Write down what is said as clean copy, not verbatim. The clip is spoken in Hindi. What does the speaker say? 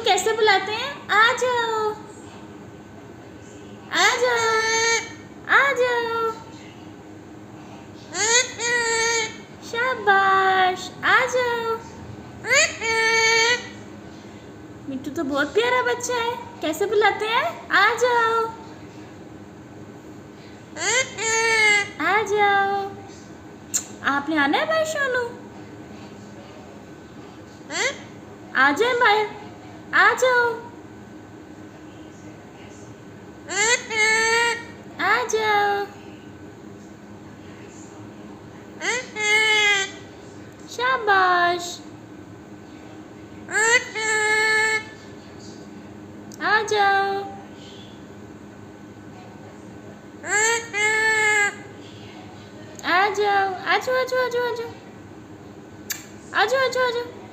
कैसे बुलाते हैं? आ जाओ, आ जाओ, आ जाओ। शाबाश, आ जाओ। मिट्टू तो बहुत प्यारा बच्चा है। कैसे बुलाते हैं? आ जाओ, आ जाओ। आपने आना है भाई सोनू? आ जाए भाई, आ जाओ, आ जाओ। शाबाश, आ जाओ, आ जाओ, आ जाओ, आ जाओ, आ जाओ, आ जाओ, आ जाओ, आ जाओ।